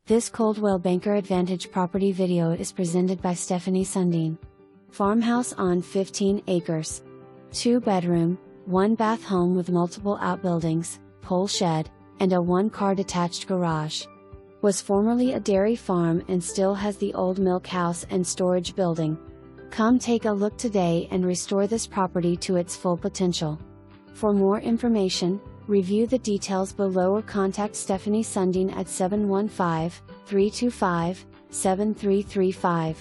This Coldwell Banker Advantage property video is presented by Stephanie Sundene. Farmhouse on 15 acres. 2-bedroom, 1-bath home with multiple outbuildings, pole shed, and a 1-car detached garage. Was formerly a dairy farm and still has the old milk house and storage building. Come take a look today and restore this property to its full potential. For more information, review the details below or contact Stephanie Sundene at 715-325-7335.